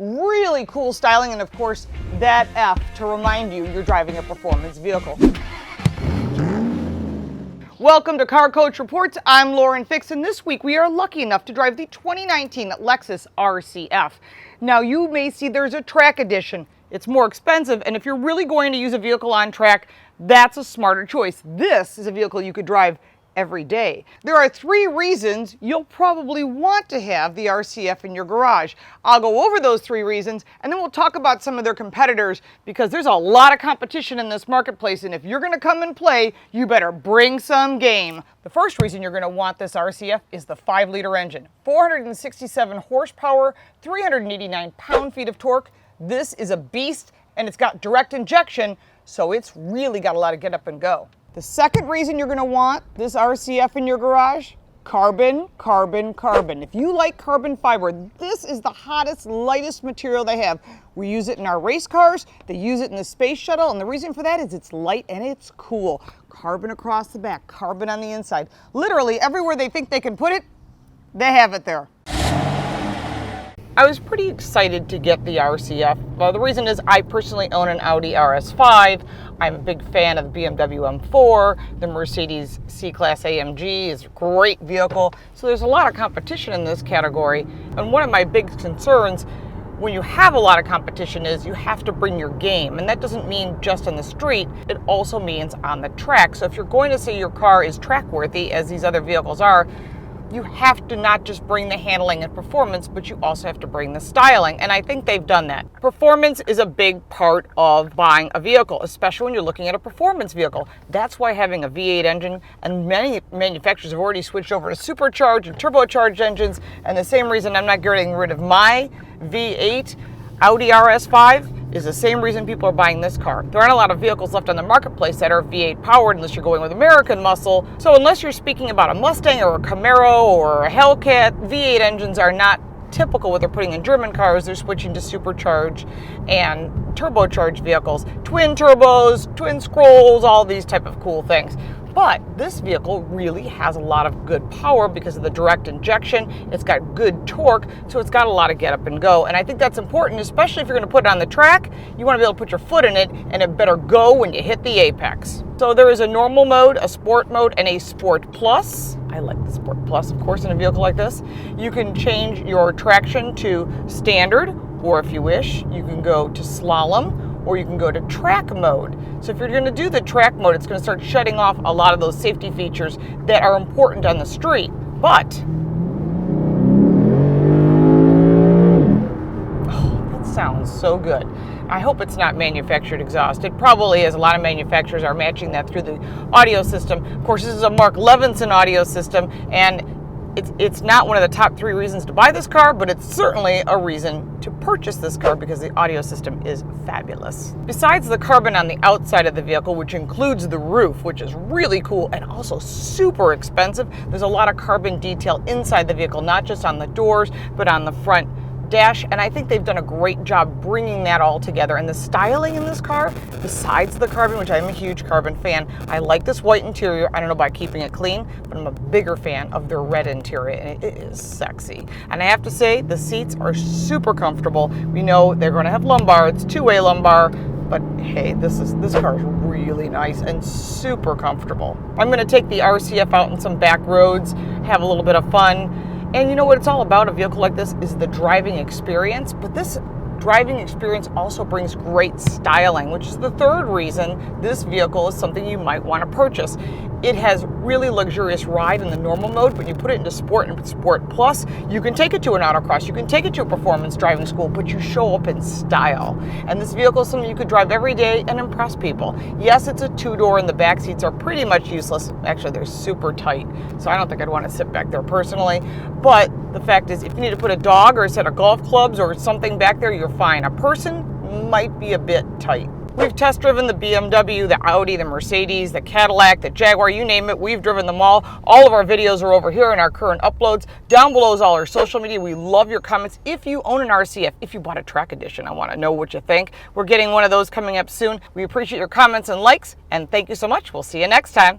Really cool styling, and of course, that F to remind you you're driving a performance vehicle. Welcome to Car Coach Reports. I'm Lauren Fix, and this week we are lucky enough to drive the 2019 Lexus RC F. Now, you may see there's a track edition. It's more expensive, and if you're really going to use a vehicle on track, that's a smarter choice. This is a vehicle you could drive every day. There are 3 reasons you'll probably want to have the RCF in your garage. I'll go over those 3 reasons, and then we'll talk about some of their competitors, because there's a lot of competition in this marketplace, and if you're going to come and play, you better bring some game. The first reason you're going to want this RCF is the 5-liter engine. 467 horsepower, 389 pound-feet of torque. This is a beast, and it's got direct injection, so it's really got a lot of get up and go. The second reason you're going to want this RCF in your garage, carbon, carbon, carbon. If you like carbon fiber, this is the hottest, lightest material they have. We use it in our race cars, they use it in the space shuttle, and the reason for that is it's light and it's cool. Carbon across the back, carbon on the inside. Literally everywhere they think they can put it, they have it there. I was pretty excited to get the RCF. Well, the reason is I personally own an Audi RS5. I'm a big fan of the BMW M4. The Mercedes C-Class AMG is a great vehicle. So there's a lot of competition in this category. And one of my big concerns when you have a lot of competition is you have to bring your game. And that doesn't mean just on the street, it also means on the track. So if you're going to say your car is track worthy, as these other vehicles are, you have to not just bring the handling and performance, but you also have to bring the styling, and I think they've done that. Performance is a big part of buying a vehicle, especially when you're looking at a performance vehicle. That's why having a V8 engine, and many manufacturers have already switched over to supercharged and turbocharged engines, and the same reason I'm not getting rid of my V8 Audi RS5 is the same reason people are buying this car. There aren't a lot of vehicles left on the marketplace that are V8 powered unless you're going with American muscle. So unless you're speaking about a Mustang or a Camaro or a Hellcat, V8 engines are not typical what they're putting in German cars. They're switching to supercharged and turbocharged vehicles. Twin turbos, twin scrolls, all these type of cool things. But this vehicle really has a lot of good power because of the direct injection. It's got good torque, so it's got a lot of get up and go. And I think that's important, especially if you're going to put it on the track. You want to be able to put your foot in it, and it better go when you hit the apex. So there is a normal mode, a sport mode, and a sport plus. I like the sport plus, of course, in a vehicle like this. You can change your traction to standard, or if you wish, you can go to slalom, or you can go to track mode. So if you're going to do the track mode, it's going to start shutting off a lot of those safety features that are important on the street. But, oh, that sounds so good. I hope it's not manufactured exhaust. It probably is. A lot of manufacturers are matching that through the audio system. Of course, this is a Mark Levinson audio system, and it's not one of the top 3 reasons to buy this car, but it's certainly a reason to purchase this car because the audio system is fabulous. Besides the carbon on the outside of the vehicle, which includes the roof, which is really cool and also super expensive, there's a lot of carbon detail inside the vehicle, not just on the doors, but on the front dash, and I think they've done a great job bringing that all together. And the styling in this car, besides the carbon, which I'm a huge carbon fan, I like this white interior. I don't know about keeping it clean, but I'm a bigger fan of their red interior, and it is sexy. And I have to say, the seats are super comfortable. We know they're going to have lumbar. It's 2-way lumbar, but hey, this car is really nice and super comfortable. I'm going to take the RCF out in some back roads, have a little bit of fun. And you know what it's all about, a vehicle like this, is the driving experience. But this driving experience also brings great styling, which is the 3rd reason this vehicle is something you might want to purchase. It has really luxurious ride in the normal mode, but you put it into sport and sport plus, you can take it to an autocross, you can take it to a performance driving school, but you show up in style. And this vehicle is something you could drive every day and impress people. Yes, it's a 2-door and the back seats are pretty much useless. Actually, they're super tight, so I don't think I'd want to sit back there personally. But the fact is, if you need to put a dog or a set of golf clubs or something back there, you're fine. A person might be a bit tight. We've test driven the BMW, the Audi, the Mercedes, the Cadillac, the Jaguar, you name it. We've driven them all. All of our videos are over here in our current uploads. Down below is all our social media. We love your comments. If you own an RCF, if you bought a track edition, I want to know what you think. We're getting one of those coming up soon. We appreciate your comments and likes, and thank you so much. We'll see you next time.